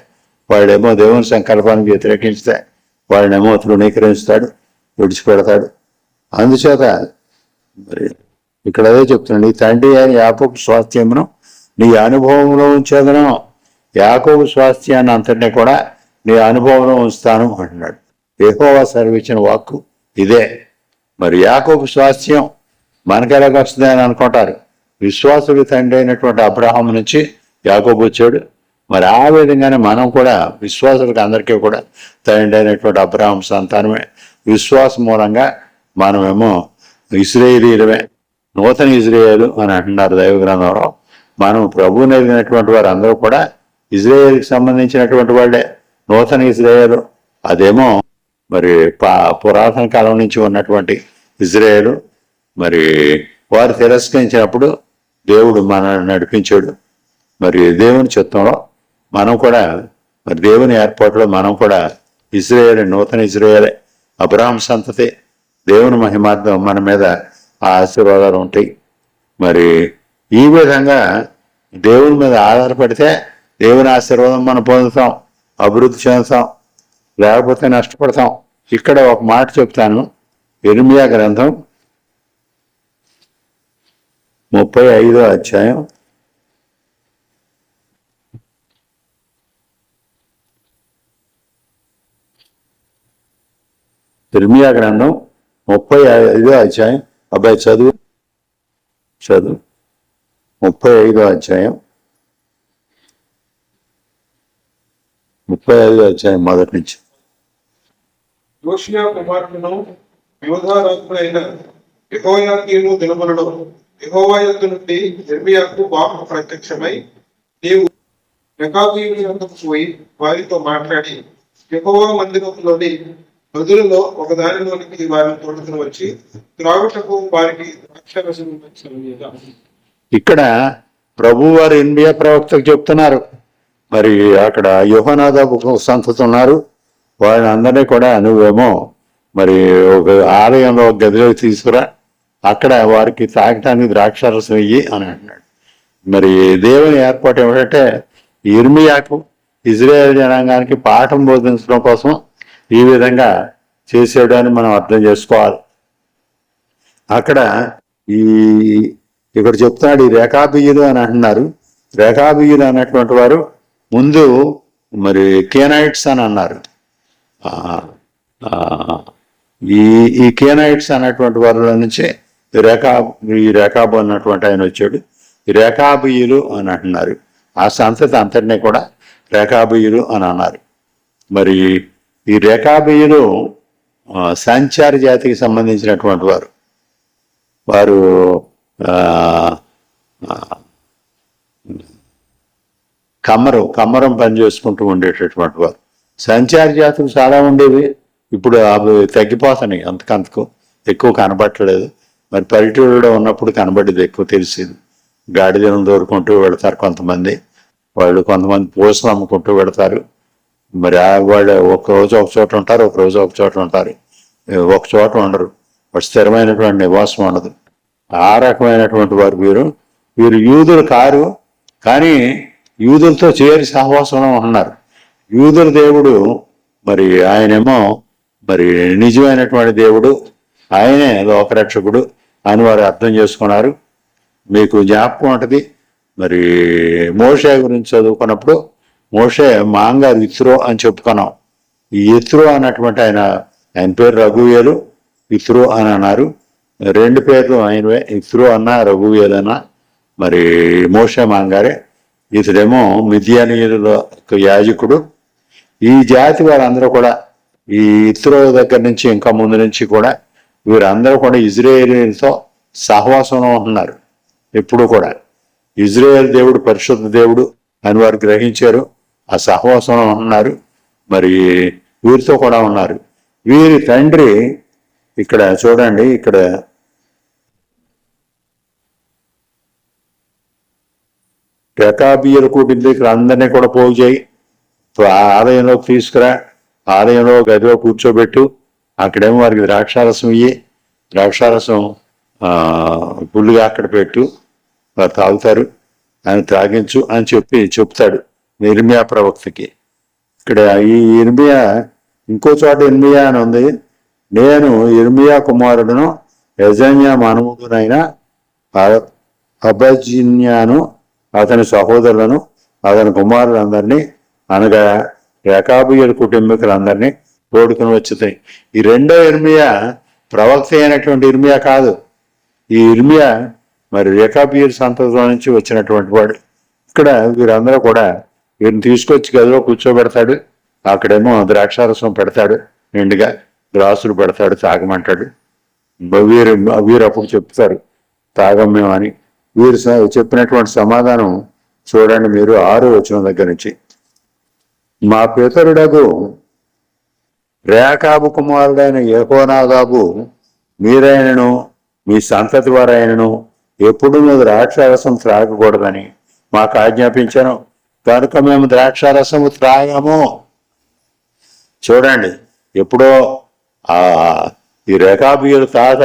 వాళ్ళేమో దేవుని సంకల్పానికి వ్యతిరేకిస్తే వాళ్ళనేమో తృణీకరిస్తాడు, విడిచిపెడతాడు. అందుచేత మరి ఇక్కడ అదే చెప్తున్నాడు, నీ తండ్రి అయిన యాకోబు స్వాస్థ్యమును నీ అనుభవంలో ఉంచేదను. యాకోబు స్వాస్థ్యాన్ని అంతటినీ కూడా నీ అనుభవంలో ఉంచుతాను అంటున్నాడు. యెహోవా సెలవిచ్చిన వాక్కు ఇదే. మరి యాకోబు స్వాస్థ్యం మనకెలాగ వస్తుంది అని అనుకుంటారు. విశ్వాసుడి తండ్రి అయినటువంటి అబ్రహాం నుంచి యాకోబు వచ్చాడు. మరి ఆ విధంగానే మనం కూడా విశ్వాసులకు అందరికీ కూడా తండ్రి అయినటువంటి అబ్రహాం సంతానమే. విశ్వాసం మూలంగా మనమేమో ఇశ్రాయేలీలమే, నూతన ఇజ్రాయేలు అని అంటున్నారు దైవ గ్రంథంలో. మనం ప్రభువుని ఎరిగినటువంటి వారు అందరూ కూడా ఇజ్రాయేల్కి సంబంధించినటువంటి వాళ్ళే, నూతన ఇజ్రాయేలు. అదేమో మరి పురాతన కాలం నుంచి ఉన్నటువంటి ఇజ్రాయేలు. మరి వారు తిరస్కరించినప్పుడు దేవుడు మనల్ని నడిపించాడు. మరి దేవుని చిత్తంలో మనం కూడా, మరి దేవుని ఏర్పాటులో మనం కూడా ఇజ్రాయేలే, నూతన ఇజ్రాయేలే, అబ్రహాం సంతతి. దేవుని మహిమార్థం మన మీద ఆ ఆశీర్వాదాలు ఉంటాయి. మరి ఈ విధంగా దేవుని మీద ఆధారపడితే దేవుని ఆశీర్వాదం మనం పొందుతాం, అభివృద్ధి చెందుతాం, లేకపోతే నష్టపడతాం. ఇక్కడ ఒక మాట చెప్తాను. ఇర్మియా గ్రంథం 35వ అధ్యాయం 35వ అధ్యాయం. అబ్బాయి చదువు 35వ అధ్యాయం 35వ అధ్యాయం మొదటి నుంచి. యోషియా కుమారుడును యోధా రాజులైన యెహోయాకీము దినములలో యెహోవా యొద్ద నుండి యిర్మీయాకు వాక్కు ప్రత్యక్షమై, నీవు రెకాబీయుల యొద్దకు పోయి వారితో మాట్లాడి యెహోవా మందిరములోని నదులలో ఒకదానిలోనికి వారిని తోడుకుని వచ్చి త్రాగుటకు వారికి ద్రాక్షారసం ఇక్కడ ప్రభు వారు ఇర్మీయా ప్రవక్తకు చెప్తున్నారు. మరి అక్కడ యోహానాదాబు సంతతి ఉన్నారు. వాళ్ళని అందరినీ కూడా నువ్వేమో మరి ఒక ఆలయంలో ఒక గదిలోకి తీసుకురా, అక్కడ వారికి తాగటానికి ద్రాక్షారసం ఇయ్యి అని అంటున్నాడు. మరి దేవుని ఏర్పాటు ఏమిటంటే ఇర్మీయాకు ఇజ్రాయేల్ జనాంగానికి పాఠం బోధించడం కోసం ఈ విధంగా చేసాడు అని మనం అర్థం చేసుకోవాలి. అక్కడ ఇక్కడ చెప్తున్నాడు, ఈ రేఖాబీయులు అని అంటున్నారు. రేఖాబీయులు అన్నటువంటి వారు ముందు మరి కేనైట్స్ అని అన్నారు. ఈ కేనైట్స్ అన్నటువంటి వారిలో నుంచి ఈ రేఖాబు అన్నటువంటి ఆయన వచ్చాడు. ఈ రేఖాబీయులు అని అంటున్నారు. ఆ సంతతి అంతటినీ కూడా రేఖాబీయులు అని అన్నారు. మరి ఈ రేఖాబీయులు సంచారి జాతికి సంబంధించినటువంటి వారు. వారు కమ్మరం పని చేసుకుంటూ ఉండేటటువంటి వారు. సంచారి జాతులు చాలా ఉండేవి. ఇప్పుడు అవి తగ్గిపోతున్నాయి, అంతకంతకు ఎక్కువ కనబట్టలేదు. మరి పల్లెటూరులో ఉన్నప్పుడు కనబడేది ఎక్కువ తెలిసింది. గాడిదలను దూరుకుంటూ వెళతారు కొంతమంది, కొంతమంది పూసలు అమ్ముకుంటూ వెళతారు. మరి వాళ్ళు ఒక రోజు ఒక చోట ఉంటారు, ఒక రోజు ఒక చోట ఉంటారు, ఒక చోట ఉండరు. వాడు స్థిరమైనటువంటి నివాసం ఉండదు. ఆ రకమైనటువంటి వారు వీరు యూదులు కారు, కానీ యూదులతో చేరి సహవాసంలో ఉన్నారు. యూదుల దేవుడు మరి ఆయనేమో మరి నిజమైనటువంటి దేవుడు, ఆయనే లోకరక్షకుడు అని వారు అర్థం చేసుకున్నారు. మీకు జ్ఞాపకం ఉంటుంది, మరి మోషే గురించి చదువుకున్నప్పుడు మోషే మాంగారు ఇత్రో అని చెప్పుకున్నాం. ఈ ఇత్రో అన్నటువంటి ఆయన పేరు రఘువేలు, ఇత్రో అని అన్నారు. రెండు పేర్లు ఆయనవే, ఇత్రో అన్న రఘువేలు అన్న. మరి మోషే మాంగారే. ఇతడేమో మిద్యానీయుల యాజకుడు. ఈ జాతి వారందరూ కూడా ఈ ఇత్రో దగ్గర నుంచి ఇంకా ముందు నుంచి కూడా వీరందరూ కూడా ఇజ్రాయేలీలతో సహవాసంలో ఉంటున్నారు. ఎప్పుడు కూడా ఇజ్రాయేల్ దేవుడు పరిశుద్ధ దేవుడు అని వారు గ్రహించారు. ఆ సహవాసంలో ఉన్నారు. మరి వీరితో కూడా ఉన్నారు. వీరి తండ్రి ఇక్కడ చూడండి, ఇక్కడ రేఖాబీయుల కూటింది. ఇక్కడ అందరినీ కూడా పోగు చేయి, ఆలయంలోకి తీసుకురా, ఆలయంలో గదిలో కూర్చోబెట్టు. అక్కడేమో వారికి ద్రాక్షారసం ఇయ్యి, ద్రాక్షారసం ఫుల్గా అక్కడ పెట్టు, వారు తాగుతారు, ఆయన త్రాగించు అని చెప్తాడు ఇర్మియా ప్రవక్తకి. ఇక్కడ ఈ ఇర్మియా ఇంకో చోట ఇర్మియా అని ఉంది. నేను ఇర్మియా కుమారుడును యజన్యా మనముడునైన అబజిన్యాను అతని సహోదరులను అతని కుమారులందరినీ అనగా రేకాబీయుల కుటుంబీకులందరినీ తోడుకుని వచ్చుతాయి. ఈ రెండో ఇర్మియా ప్రవక్త అయినటువంటి ఇర్మియా కాదు. ఈ ఇర్మియా మరి రేకాబీయుల సంతతిలో నుంచి వచ్చినటువంటి వాడు. ఇక్కడ వీరందరూ కూడా వీరిని తీసుకొచ్చి గదిలో కూర్చోబెడతాడు. అక్కడేమో ద్రాక్షారసం పెడతాడు, నిండుగా గ్లాసులు పెడతాడు, తాగమంటాడు. వీరు అప్పుడు చెప్తారు తాగం మేము అని. వీరు చెప్పినటువంటి సమాధానం చూడండి మీరు 6వ వచనం దగ్గర నుంచి. మా పితరుడగు రేకాబు కుమారుడైన యెహోనాదాబు మీరైనను మీ సంతతి వారైనను ఎప్పుడు ద్రాక్షారసం త్రాగకూడదని మాకు ఆజ్ఞాపించాను, కనుక మేము ద్రాక్షారసము త్రాగము. చూడండి, ఎప్పుడో ఈ రేకాబీయుడు తాత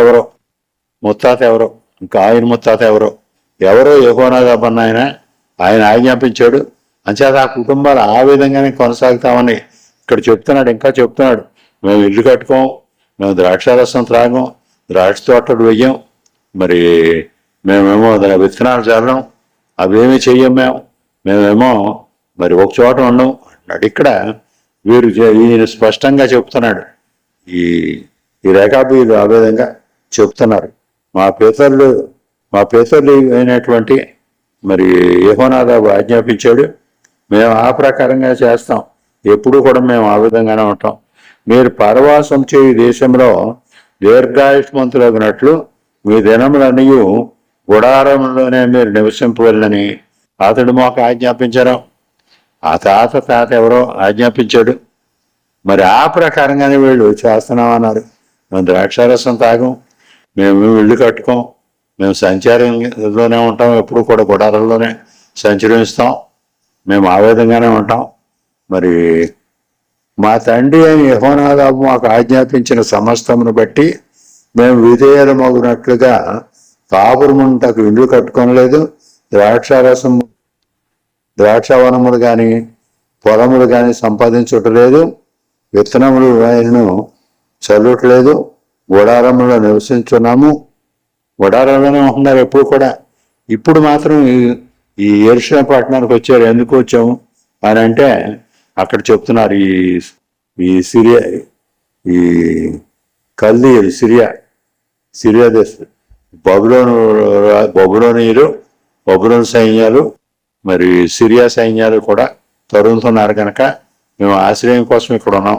ఎవరో, ముత్తాత ఎవరో, ఇంకా ఆయన ముత్తాత ఎవరో యెహోనాదాబు అన్న ఆయన ఆజ్ఞాపించాడు. అంచేత ఆ కుటుంబాలు ఆ విధంగానే కొనసాగుతామని ఇక్కడ చెప్తున్నాడు. ఇంకా చెప్తున్నాడు, మేము ఇల్లు కట్టుకోం, మేము ద్రాక్షారసం త్రాగం, ద్రాక్ష తోటలు వెయ్యం, మరి మేమేమో విత్తనాలు చల్లం, అవేమీ చెయ్యం, మేమేమో మరి ఒక చోట ఉండం అన్నాడు. ఇక్కడ ఈయన స్పష్టంగా చెప్తున్నాడు. ఈ రేకాబీయులు ఆ విధంగా చెప్తున్నారు. మా పితరులు అయినటువంటి మరి యెహోనాదాబు ఆజ్ఞాపించాడు, మేము ఆ ప్రకారంగా చేస్తాం, ఎప్పుడు కూడా మేము ఆ విధంగానే ఉంటాం. మీరు పరవాసం చేయు దేశంలో దీర్ఘాయుష్మంతులగినట్లు మీ దినములన్నీ గుడారంలోనే మీరు నివసింపవల్లని అతడు మాకు ఆజ్ఞాపించారు. ఆ తాత ఎవరో ఆజ్ఞాపించాడు. మరి ఆ ప్రకారంగానే వీళ్ళు చేస్తున్నామన్నారు. మేము ద్రాక్షారసం తాగం, మేము ఇల్లు కట్టుకోం, మేము సంచారంలోనే ఉంటాం, ఎప్పుడు కూడా గుడారంలోనే సంచరిస్తాం, మేము ఆ విధంగానే ఉంటాం. మరి మా తండ్రి అయిన యెహోనాదాబు మాకు ఆజ్ఞాపించిన సమస్తమును బట్టి మేము విధేయులమగునట్లుగా కాపురముంటకు ఇల్లు కట్టుకోనలేదు, ద్రాక్షవనములు కానీ పొలములు కానీ సంపాదించుటలేదు, విత్తనములు ఆయనను చల్లట్లేదు, గుడారములో నివసించున్నాము. గుడారంలోనే ఉంటున్నారు ఎప్పుడు కూడా. ఇప్పుడు మాత్రం ఈ యెరూషలేము పట్టణానికి వచ్చారు. ఎందుకు వచ్చాము అని అంటే అక్కడ చెప్తున్నారు, ఈ సిరియా, ఈ కల్దీయులు, సిరియా దేశం, బబులోను సైన్యాలు మరి సిరియా సైన్యాలు కూడా తరుముతున్నారు. కనుక మేము ఆశ్రయం కోసం ఇక్కడ ఉన్నాం,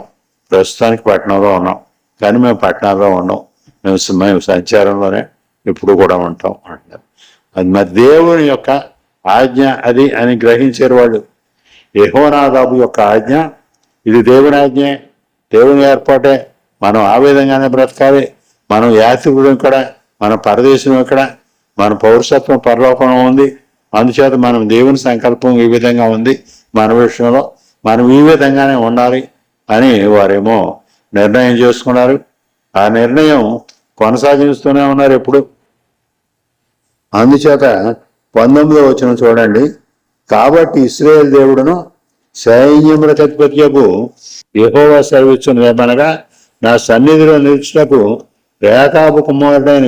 ప్రస్తుతానికి పట్టణంలో ఉన్నాం, కానీ మేము పట్టణాల్లో ఉన్నాం, మేము సంచారంలోనే ఎప్పుడు కూడా ఉంటాం అంటారు. అది మరి దేవుని యొక్క ఆజ్ఞ అది అని గ్రహించారు వాళ్ళు. యెహోనాదాబు యొక్క ఆజ్ఞ ఇది దేవుని ఆజ్ఞే, దేవుని ఏర్పాటే. మనం ఆ విధంగానే బ్రతకాలి. మనం యాత్రికుడు ఇక్కడ, మన పరదేశం ఇక్కడ, మన పౌరసత్వం పరలోకంలో ఉంది. అందుచేత మనం దేవుని సంకల్పం ఈ విధంగా ఉంది, మన విషయంలో మనం ఈ విధంగానే ఉండాలి అని వారేమో నిర్ణయం చేసుకున్నారు. ఆ నిర్ణయం కొనసాగిస్తూనే ఉన్నారు ఎప్పుడు. అందుచేత 19వ వచనం చూడండి. కాబట్టి ఇశ్రాయేలు దేవుడును సైన్యములకు అధిపత్యకు యెహోవా సెలవిచ్చున్నదేమనగా, నా సన్నిధిలో నిలుచుటకు రేకాబు కుమారుడైన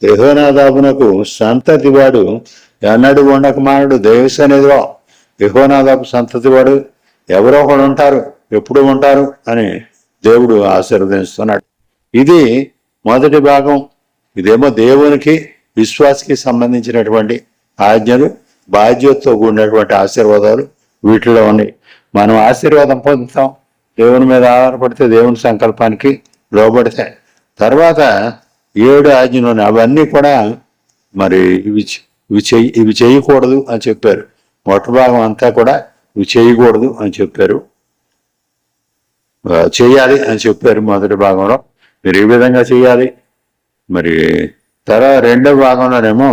యెహోనాదాబునకు సంతతి వాడు ఎన్నడూ ఉండక మానడు. దైవ సన్నిధిలో యెహోనాదాబు సంతతి వాడు ఎవరో ఒకడు ఉంటారు, ఎప్పుడు ఉంటారు అని దేవుడు ఆశీర్వదిస్తున్నాడు. ఇది మొదటి భాగం. ఇదేమో దేవునికి విశ్వాసకి సంబంధించినటువంటి ఆజ్ఞలు, బాధ్యతతో కూడినటువంటి ఆశీర్వాదాలు వీటిలో ఉన్నాయి. మనం ఆశీర్వాదం పొందుతాం దేవుని మీద ఆధారపడితే, దేవుని సంకల్పానికి లోబడితే. తర్వాత 7 ఆజ్ఞలు ఉన్నాయి. అవన్నీ కూడా మరి ఇవి చేయకూడదు అని చెప్పారు. మొట్ట భాగం అంతా కూడా ఇవి చేయకూడదు అని చెప్పారు, చేయాలి అని చెప్పారు మొదటి భాగంలో. మీరు ఈ విధంగా చేయాలి. మరి రెండవ భాగంలోనేమో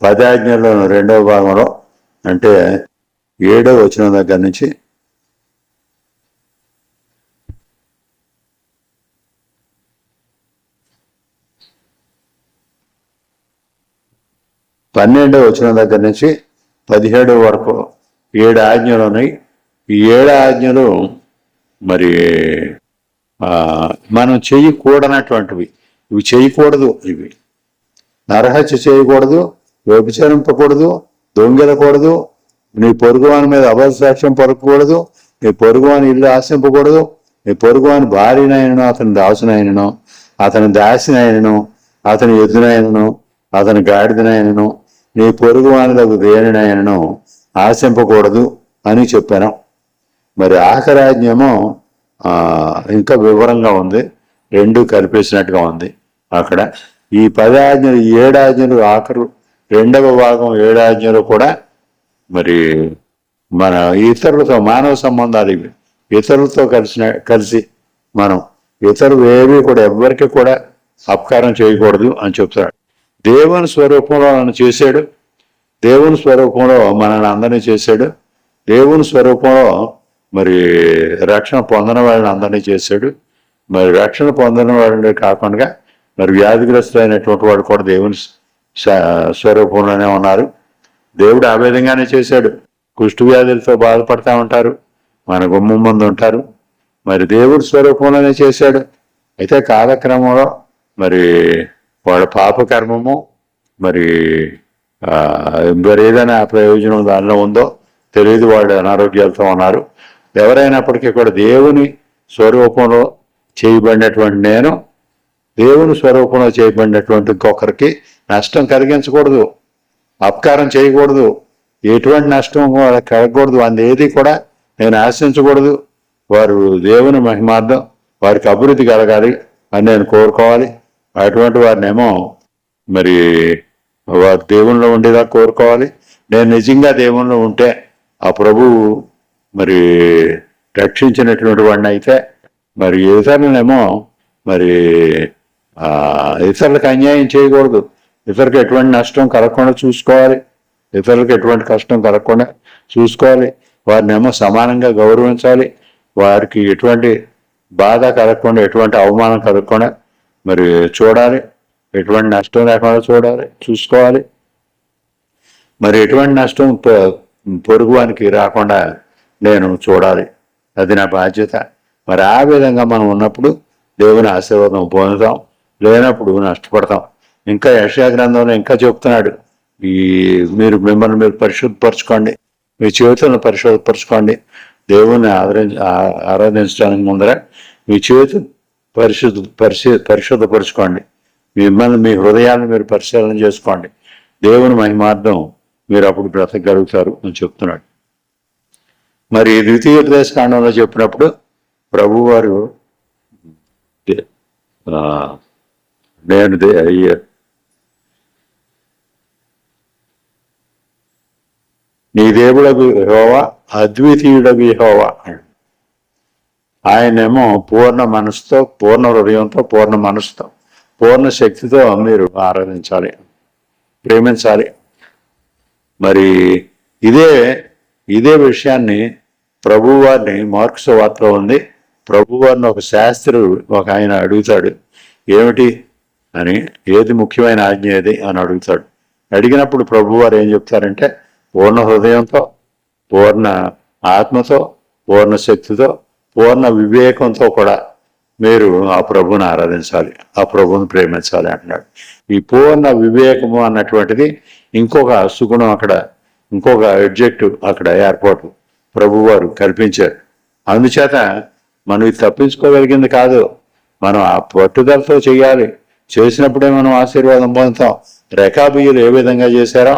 10 ఆజ్ఞల్లో రెండవ భాగంలో అంటే 7వ వచనం దగ్గర నుంచి 12వ వచనం దగ్గర నుంచి 17 వరకు 7 ఆజ్ఞలు ఉన్నాయి. ఈ 7 ఆజ్ఞలు మరి మనం చేయకూడనటువంటివి. ఇవి చేయకూడదు. ఇవి నరహత్య చేయకూడదు, వ్యభిచరింపకూడదు, దొంగిలకూడదు, నీ పొరుగువాని మీద అబద్ధ సాక్ష్యం పలకకూడదు, నీ పొరుగువాని ఇల్లు ఆశింపకూడదు, నీ పొరుగువాని భార్యనైనను, అతని దాసునైనను, అతని దాసినైనను, అతని ఎద్దునైనను, అతని గాడిదనైనను, నీ పొరుగువానిలకు దేనినైనను ఆశింపకూడదు అని చెప్పాను. మరి ఆఖరాజ్ఞము ఇంకా వివరంగా ఉంది, 2 కలిపేసినట్టుగా ఉంది అక్కడ. ఈ 10 ఆజ్ఞలు, 7 ఆజ్ఞలు ఆఖరు 2వ భాగం 7 ఆజ్ఞలు కూడా మరి మన ఇతరులతో మానవ సంబంధాలు ఇవి. ఇతరులతో కలిసి మనం ఇతరులు ఏవి కూడా ఎవ్వరికి కూడా అపకారం చేయకూడదు అని చెప్తాడు. దేవుని స్వరూపంలో నన్ను చేశాడు, దేవుని స్వరూపంలో మనల్ని అందరినీ చేశాడు, దేవుని స్వరూపంలో మరి రక్షణ పొందిన వాళ్ళని అందరినీ చేశాడు. మరి రక్షణ పొందిన వాళ్ళే కాకుండా మరి వ్యాధిగ్రస్తులైనటువంటి వాడు కూడా దేవుని స్వరూపంలోనే ఉన్నారు. దేవుడు ఆ విధంగానే చేశాడు. కుష్టు వ్యాధులతో బాధపడతా ఉంటారు, మన గుమ్మం ముందు ఉంటారు. మరి దేవుడి స్వరూపంలోనే చేశాడు. అయితే కాలక్రమంలో మరి వాళ్ళ పాపకర్మము మరి ఏదైనా ప్రయోజనం దానిలో ఉందో తెలియదు, వాళ్ళు అనారోగ్యాలతో ఉన్నారు. ఎవరైనప్పటికీ కూడా దేవుని స్వరూపంలో చేయబడినటువంటి నేను, దేవుని స్వరూపంలో చేయబడినటువంటి ఇంకొకరికి నష్టం కలిగించకూడదు, అపకారం చేయకూడదు, ఎటువంటి నష్టం వాళ్ళకి కలగకూడదు, ఏది కూడా నేను ఆశించకూడదు. వారు దేవుని మహిమార్థం వారికి అభివృద్ధి కలగాలి అని నేను కోరుకోవాలి. అటువంటి వారినేమో మరి వారు దేవునిలో ఉండేలా కోరుకోవాలి. నేను నిజంగా దేవునిలో ఉంటే ఆ ప్రభువు మరి రక్షించినటువంటి వాడిని అయితే మరి ఇతరులనేమో మరి ఇతరులకు అన్యాయం చేయకూడదు, ఇతరులకు ఎటువంటి నష్టం కలగకుండా చూసుకోవాలి, ఇతరులకు ఎటువంటి కష్టం కలగకుండా చూసుకోవాలి. వారిని ఏమో సమానంగా గౌరవించాలి, వారికి ఎటువంటి బాధ కలగకుండా, ఎటువంటి అవమానం కలగకుండా మరి చూడాలి, ఎటువంటి నష్టం లేకుండా చూసుకోవాలి. మరి ఎటువంటి నష్టం పొరుగువానికి రాకుండా నేను చూడాలి, అది నా బాధ్యత. మరి ఆ విధంగా మనం ఉన్నప్పుడు దేవుని ఆశీర్వాదం పొందుతాం, లేనప్పుడు నష్టపడతాం. ఇంకా యెషయా గ్రంథంలో ఇంకా చెప్తున్నాడు, మిమ్మల్ని మీరు పరిశుద్ధపరచుకోండి, మీ చేతులను పరిశుద్ధపరచుకోండి. దేవుని ఆరాధించడానికి ముందర మీ చేతులు పరిశుద్ధపరచుకోండి. మిమ్మల్ని మీ హృదయాలను మీరు పరిశీలన చేసుకోండి. దేవుని మహిమార్థం మీరు అప్పుడు బ్రతకగలుగుతారు అని చెప్తున్నాడు. మరి ద్వితీయోపదేశకాండంలో చెప్పినప్పుడు ప్రభువారు నీ దేవుడగు యెహోవా అద్వితీయుడగు యెహోవా, ఆయనేమో పూర్ణ మనసుతో, పూర్ణ హృదయంతో, పూర్ణ మనసుతో, పూర్ణ శక్తితో మీరు ఆరాధించాలి, ప్రేమించాలి. మరి ఇదే విషయాన్ని ప్రభువారిని మార్కు సువార్తలో ఉంది. ప్రభువారిని ఒక శాస్త్రుడు ఒక ఆయన అడుగుతాడు, ఏమిటి అని, ఏది ముఖ్యమైన ఆజ్ఞ ఏది అని అడుగుతాడు. అడిగినప్పుడు ప్రభువారు ఏం చెప్తారంటే, పూర్ణ హృదయంతో, పూర్ణ ఆత్మతో, పూర్ణ శక్తితో, పూర్ణ వివేకంతో కూడా మీరు ఆ ప్రభువుని ఆరాధించాలి, ఆ ప్రభువుని ప్రేమించాలి అంటున్నాడు. ఈ పూర్ణ వివేకము అన్నటువంటిది ఇంకొక సుగుణం అక్కడ, ఇంకొక అడ్జెక్టివ్ అక్కడ ఏర్పాటు ప్రభువారు కల్పించారు. అందుచేత మనం ఇది తప్పించుకోగలిగింది కాదు, మనం ఆ పట్టుదలతో చేయాలి. చేసినప్పుడే మనం ఆశీర్వాదం పొందుతాం. రెకాబీయులు ఏ విధంగా చేశారో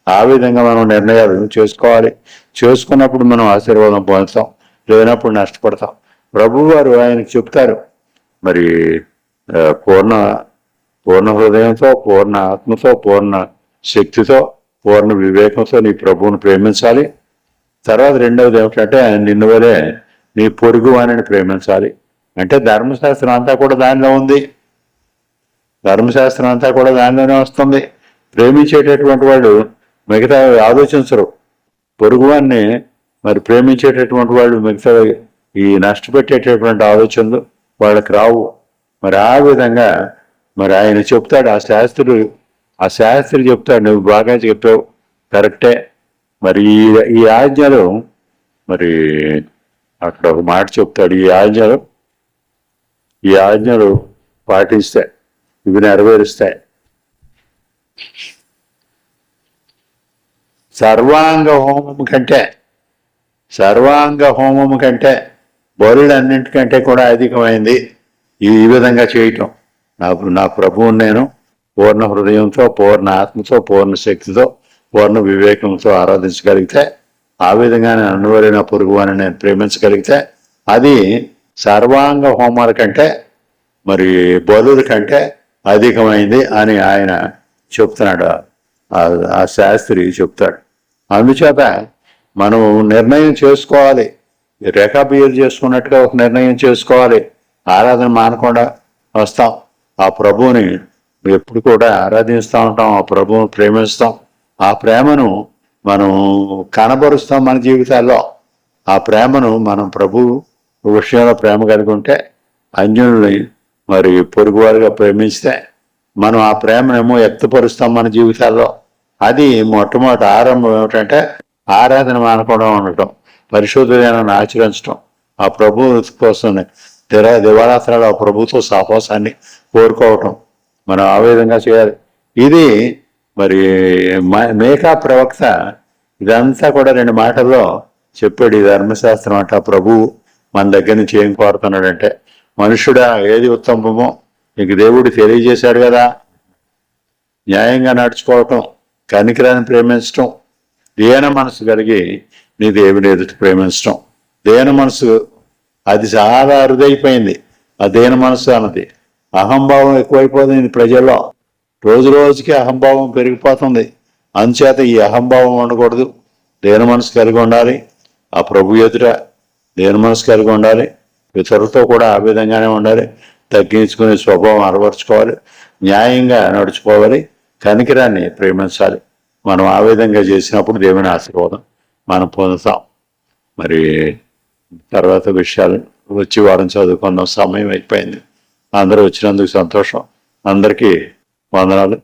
ఆ విధంగా మనం నిర్ణయాలు చేసుకోవాలి. చేసుకున్నప్పుడు మనం ఆశీర్వాదం పొందుతాం, లేనప్పుడు నష్టపడతాం. ప్రభువారు ఆయనకు చెప్తారు, మరి పూర్ణ హృదయంతో, పూర్ణ ఆత్మతో, పూర్ణ శక్తితో, పూర్ణ వివేకంతో నీ ప్రభువుని ప్రేమించాలి. తర్వాత రెండవది ఏమిటంటే, నిన్ను వలే నీ పొరుగు వారిని ప్రేమించాలి. అంటే ధర్మశాస్త్రం అంతా కూడా దానిలో ఉంది, ధర్మశాస్త్రం అంతా కూడా దానిలోనే వస్తుంది. ప్రేమించేటటువంటి వాళ్ళు మిగతా ఆలోచించరు. పొరుగువాన్ని మరి ప్రేమించేటటువంటి వాళ్ళు మిగతా ఈ నష్టపెట్టేటటువంటి ఆలోచనలు వాళ్ళకి రావు. మరి ఆ విధంగా మరి ఆయన చెప్తాడు, ఆ శాస్త్రుడు ఆ శాస్త్రి చెప్తాడు, నువ్వు బాగా చెప్పావు, కరెక్టే. మరి ఈ ఆజ్ఞలు, మరి అక్కడ ఒక మాట చెప్తాడు, ఈ ఆజ్ఞలు పాటిస్తాయి, ఇవి నెరవేరుస్తాయి. సర్వాంగ హోమం కంటే బలులన్నింటికంటే కూడా అధికమైంది ఈ విధంగా చేయటం. నా ప్రభువుని నేను పూర్ణ హృదయంతో, పూర్ణ ఆత్మతో, పూర్ణ శక్తితో, పూర్ణ వివేకంతో ఆరాధించగలిగితే, ఆ విధంగా నేను అనువరైన పొరుగు అని నేను ప్రేమించగలిగితే, అది సర్వాంగ హోమాల కంటే, మరి బలుల కంటే అధికమైంది అని ఆయన చెప్తున్నాడు, ఆ శాస్త్రి చెప్తాడు. అందుచేత మనం నిర్ణయం చేసుకోవాలి, రేఖాబియ్యలు చేసుకున్నట్టుగా ఒక నిర్ణయం చేసుకోవాలి. ఆరాధన మానకుండా వస్తాం, ఆ ప్రభువుని ఎప్పుడు కూడా ఆరాధిస్తూ ఉంటాం, ఆ ప్రభువుని ప్రేమిస్తాం, ఆ ప్రేమను మనం కనబరుస్తాం మన జీవితాల్లో. ఆ ప్రేమను మనం ప్రభు విషయంలో ప్రేమ కలిగి ఉంటే, అన్యుల్ని మరి పొరుగువారుగా ప్రేమిస్తే మనం ఆ ప్రేమనేమో వ్యక్తపరుస్తాం మన జీవితాల్లో. అది మొట్టమొదటి ఆరంభం ఏమిటంటే ఆరాధన మానకుండా ఉండటం, పరిశుద్ధులను ఆచరించడం, ఆ ప్రభు కోసం దివారాత్రాలు ఆ ప్రభుతో సహవాసాన్ని కోరుకోవటం, మనం ఆ విధంగా చేయాలి. ఇది మరి మేకా ప్రవక్త ఇదంతా కూడా 2 మాటల్లో చెప్పాడు. ఈ ధర్మశాస్త్రం అంట ప్రభువు మన దగ్గర నుంచి ఏం కోరుతున్నాడంటే, మనుషుడా ఏది ఉత్తమమో నీకు దేవుడు తెలియజేశాడు కదా, న్యాయంగా నడుచుకోవటం, కనికరాన్ని ప్రేమించటం, దేన మనసు కలిగి నీ దేవుని ఎదుటి ప్రేమించటం. దేన మనసు అది చాలా అరుదైపోయింది, ఆ దేన మనసు అన్నది. అహంభావం ఎక్కువైపోతుంది ప్రజల్లో, రోజు రోజుకి అహంభావం పెరిగిపోతుంది. అందుచేత ఈ అహంభావం ఉండకూడదు, దేన మనసు కలిగి ఉండాలి, ఆ ప్రభు ఎదుట దేన మనసు కలిగి ఉండాలి, ఇతరులతో కూడా ఆ విధంగానే ఉండాలి, తగ్గించుకునే స్వభావం అలవర్చుకోవాలి, న్యాయంగా నడుచుకోవాలి, కనికరాన్ని ప్రేమించాలి. మనం ఆ విధంగా చేసినప్పుడు దేవుని ఆశీర్వాదం మనం పొందుతాం. మరి తర్వాత విషయాలు వచ్చి వారం చదువుకున్నాం, సమయం అయిపోయింది. అందరూ వచ్చినందుకు సంతోషం, అందరికీ వందనాలు.